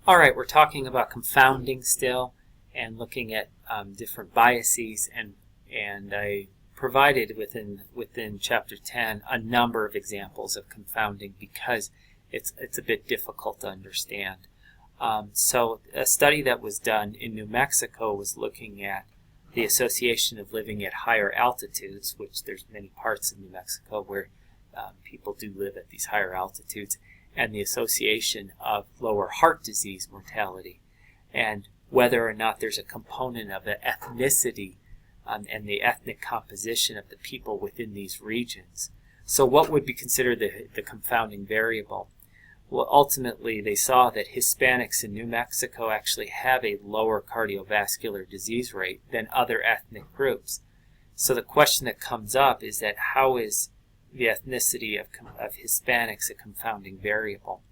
All right, we're talking about confounding still and looking at different biases, and I provided within chapter 10 a number of examples of confounding because it's a bit difficult to understand. So a study that was done in New Mexico was looking at the association of living at higher altitudes, which there's many parts of New Mexico where people do live at these higher altitudes, and the association of lower heart disease mortality, and whether or not there's a component of the ethnicity and the ethnic composition of the people within these regions. So what would be considered the confounding variable? Well, ultimately they saw that Hispanics in New Mexico actually have a lower cardiovascular disease rate than other ethnic groups. So the question that comes up is that how is the ethnicity of Hispanics a confounding variable?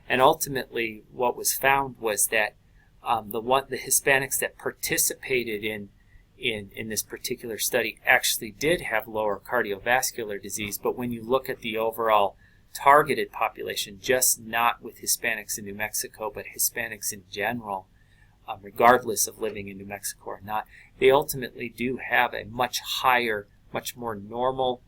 And ultimately what was found was that the Hispanics that participated in this particular study actually did have lower cardiovascular disease, but when you look at the overall targeted population, just not with Hispanics in New Mexico, but Hispanics in general, regardless of living in New Mexico or not, they ultimately do have a much higher, much more normal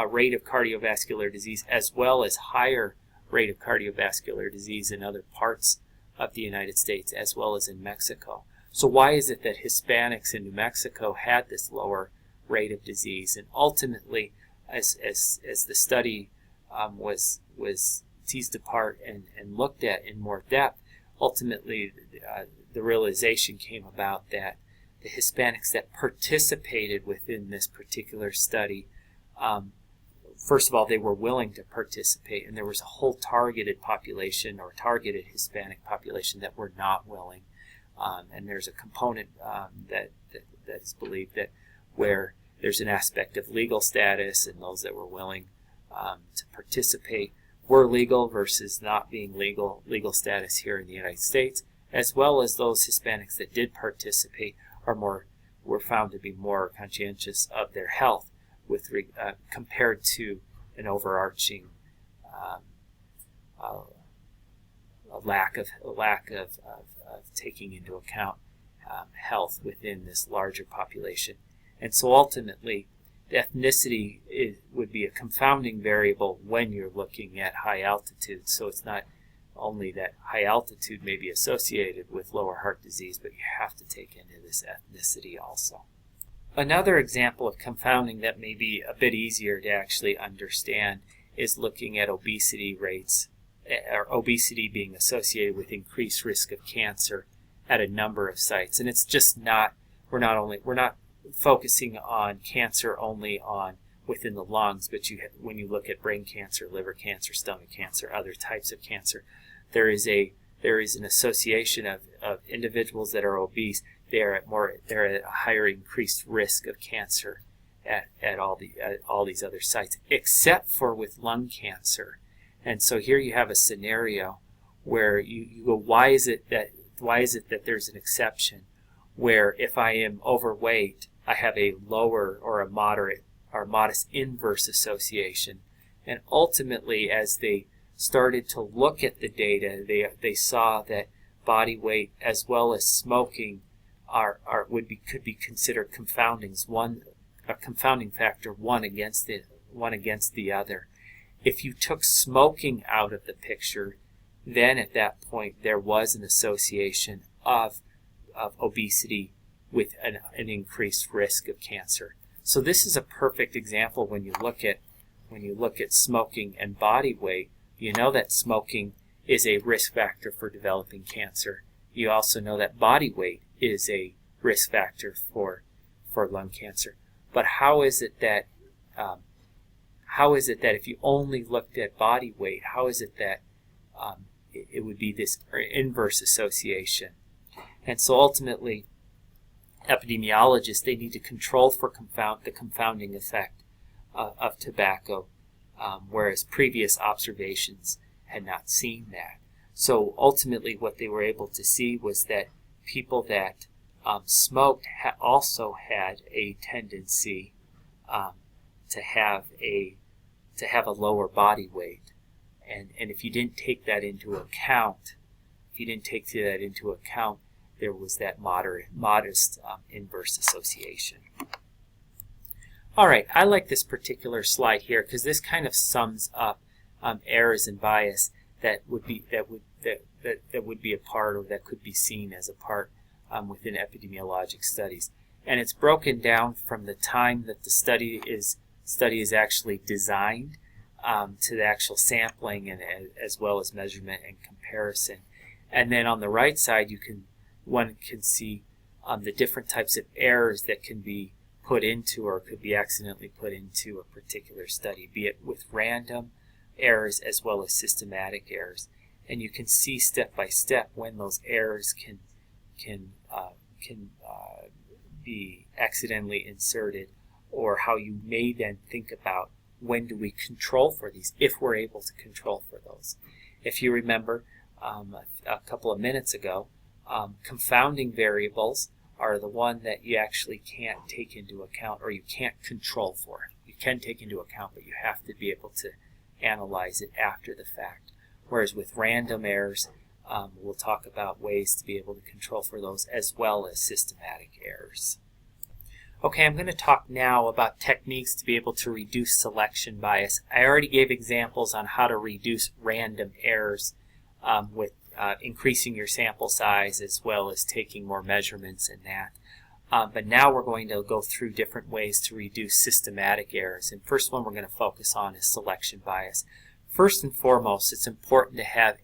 rate of cardiovascular disease, as well as higher rate of cardiovascular disease in other parts of the United States, as well as in Mexico. So why is it that Hispanics in New Mexico had this lower rate of disease? And ultimately, as the study was teased apart and looked at in more depth, ultimately the realization came about that the Hispanics that participated within this particular study, first of all, they were willing to participate, and there was a whole targeted population or targeted Hispanic population that were not willing. And there's a component that is believed that where there's an aspect of legal status, and those that were willing to participate were legal versus not being legal status here in the United States, as well as those Hispanics that did participate were found to be more conscientious of their health with compared to an overarching lack of taking into account health within this larger population. And so ultimately, the ethnicity would be a confounding variable when you're looking at high altitude. So it's not only that high altitude may be associated with lower heart disease, but you have to take into this ethnicity also. Another example of confounding that may be a bit easier to actually understand is looking at obesity rates, or obesity being associated with increased risk of cancer at a number of sites. And it's just not, we're not focusing on cancer only on within the lungs, but when you look at brain cancer, liver cancer, stomach cancer, other types of cancer, there is an association of individuals that are obese. They're at a higher increased risk of cancer at all these other sites, except for with lung cancer. And so here you have a scenario where you go, why is it that there's an exception where if I am overweight, I have a lower or a moderate or modest inverse association? And ultimately, as they started to look at the data, they saw that body weight as well as smoking could be considered confoundings, a confounding factor, one against the other. If you took smoking out of the picture, then at that point there was an association of obesity with an increased risk of cancer. So this is a perfect example when you look at smoking and body weight. You know that smoking is a risk factor for developing cancer. You also know that body weight is a risk factor for lung cancer. But how is it that if you only looked at body weight, how is it that it would be this inverse association? And so ultimately, epidemiologists, they need to control for the confounding effect of tobacco, whereas previous observations had not seen that. So ultimately what they were able to see was that people that smoked also had a tendency to have a lower body weight. And if you didn't take that into account if you didn't take that into account, there was that modest inverse association. All right, I like this particular slide here because this kind of sums up errors and bias that would be a part, or that could be seen as a part within epidemiologic studies. And it's broken down from the time that the study is actually designed to the actual sampling, and as well as measurement and comparison. And then on the right side, one can see the different types of errors that can be put into, or could be accidentally put into, a particular study, be it with random errors as well as systematic errors. And you can see step by step when those errors can be accidentally inserted, or how you may then think about when do we control for these, if we're able to control for those. If you remember a couple of minutes ago, confounding variables are the one that you actually can't take into account, or you can't control for. You can take into account, but you have to be able to analyze it after the fact. Whereas with random errors, we'll talk about ways to be able to control for those, as well as systematic errors. Okay, I'm going to talk now about techniques to be able to reduce selection bias. I already gave examples on how to reduce random errors with increasing your sample size, as well as taking more measurements in that. But now we're going to go through different ways to reduce systematic errors. And first one we're going to focus on is selection bias. First and foremost, it's important to have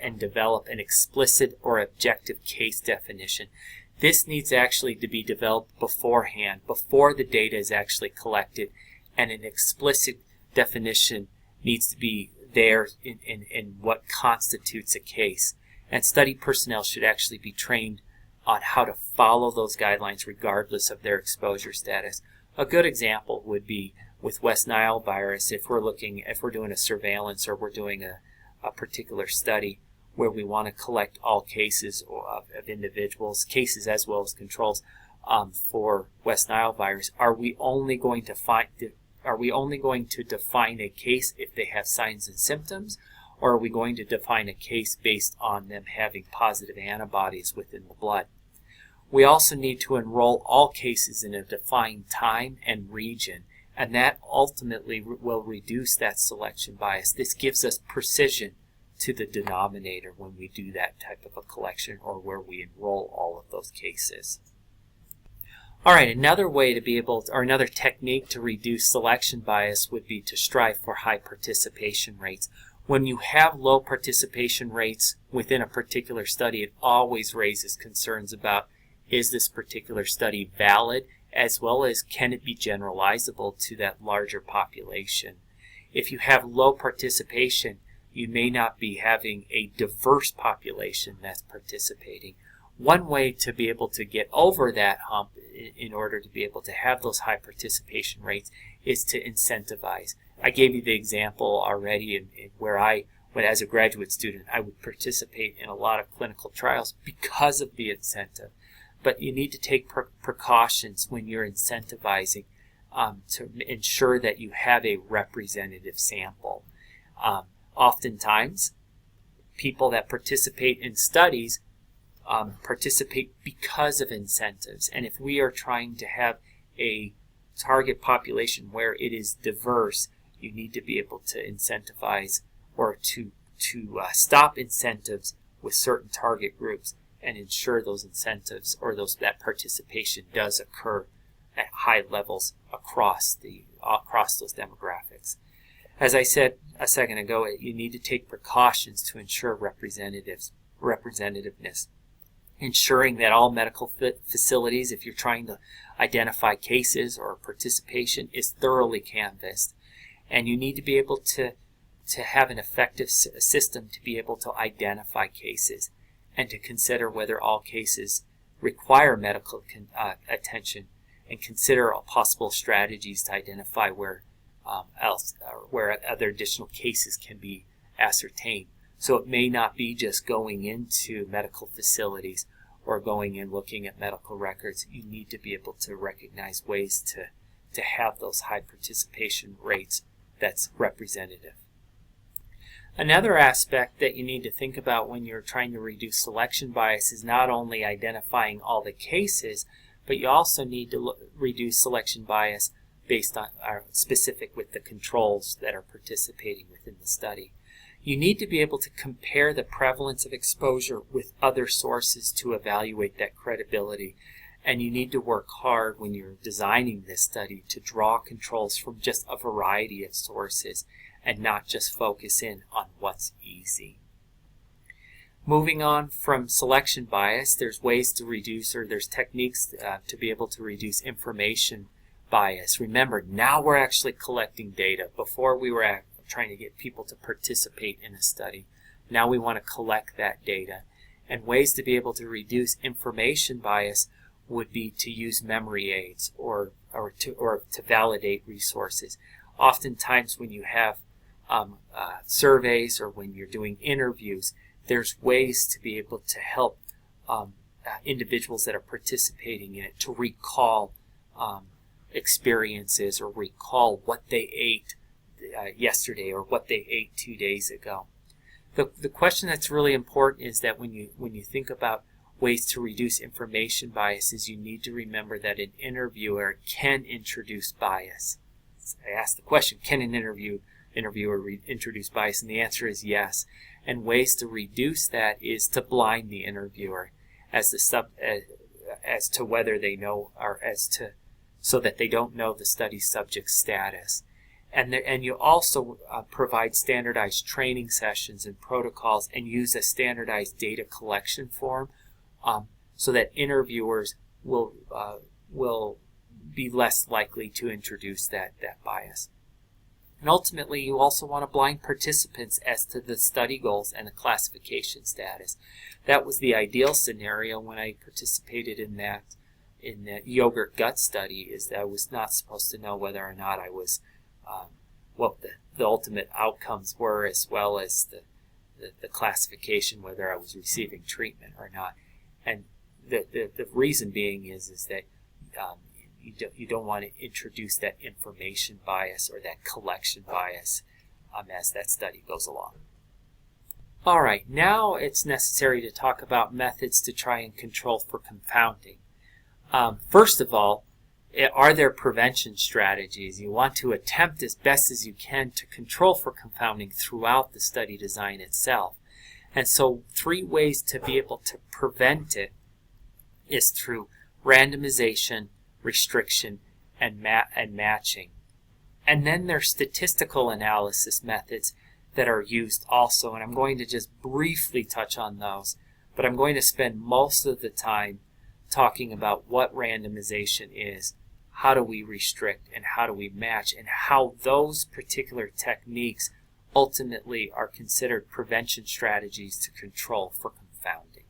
and develop an explicit or objective case definition. This needs actually to be developed beforehand, before the data is actually collected, and an explicit definition needs to be there in what constitutes a case. And study personnel should actually be trained on how to follow those guidelines regardless of their exposure status. A good example would be with West Nile virus. If we're doing a surveillance, or we're doing a particular study where we want to collect all cases of individuals, cases as well as controls for West Nile virus, are we only going to define a case if they have signs and symptoms, or are we going to define a case based on them having positive antibodies within the blood? We also need to enroll all cases in a defined time and region, and that ultimately will reduce that selection bias. This gives us precision to the denominator when we do that type of a collection, or where we enroll all of those cases. All right, another way to be able to, or another technique to reduce selection bias would be to strive for high participation rates. When you have low participation rates within a particular study, it always raises concerns about, is this particular study valid, as well as can it be generalizable to that larger population. If you have low participation, you may not be having a diverse population that's participating. One way to be able to get over that hump in order to be able to have those high participation rates is to incentivize. I gave you the example already in where when as a graduate student, I would participate in a lot of clinical trials because of the incentive. But you need to take precautions when you're incentivizing to ensure that you have a representative sample. Oftentimes, people that participate in studies participate because of incentives. And if we are trying to have a target population where it is diverse, you need to be able to incentivize, or to stop incentives with certain target groups, and ensure those incentives, or that participation does occur at high levels across those demographics. As I said a second ago, you need to take precautions to ensure representativeness, ensuring that all medical facilities, if you're trying to identify cases or participation, is thoroughly canvassed. And you need to be able to have an effective system to be able to identify cases, and to consider whether all cases require medical attention, and consider all possible strategies to identify where other additional cases can be ascertained. So it may not be just going into medical facilities or going and looking at medical records. You need to be able to recognize ways to have those high participation rates that's representative. Another aspect that you need to think about when you're trying to reduce selection bias is not only identifying all the cases, but you also need to reduce selection bias based on specific with the controls that are participating within the study. You need to be able to compare the prevalence of exposure with other sources to evaluate that credibility. And you need to work hard when you're designing this study to draw controls from just a variety of sources and not just focus in on what's easy. Moving on from selection bias, there's ways to reduce, or there's techniques to be able to reduce information bias. Remember, now we're actually collecting data. Before we were trying to get people to participate in a study. Now we want to collect that data. And ways to be able to reduce information bias would be to use memory aids or to validate resources. Oftentimes when you have surveys or when you're doing interviews, there's ways to be able to help individuals that are participating in it to recall experiences or recall what they ate yesterday or what they ate 2 days ago. The question that's really important is that when you think about ways to reduce information biases, you need to remember that an interviewer can introduce bias. I asked the question, can an interviewer introduce bias? And the answer is yes. And ways to reduce that is to blind the interviewer as to whether they know, or so that they don't know the study subject's status. And you also provide standardized training sessions and protocols and use a standardized data collection form so that interviewers will be less likely to introduce that bias. And ultimately, you also want to blind participants as to the study goals and the classification status. That was the ideal scenario when I participated in that yogurt gut study, is that I was not supposed to know whether or not I was what the ultimate outcomes were, as well as the classification, whether I was receiving treatment or not. And the reason being is that you don't want to introduce that information bias or that collection bias as that study goes along. All right, now it's necessary to talk about methods to try and control for confounding. First of all, are there prevention strategies? You want to attempt as best as you can to control for confounding throughout the study design itself. And so 3 ways to be able to prevent it is through randomization, restriction, and matching. And then there's statistical analysis methods that are used also, and I'm going to just briefly touch on those, but I'm going to spend most of the time talking about what randomization is, how do we restrict, and how do we match, and how those particular techniques ultimately are considered prevention strategies to control for confounding.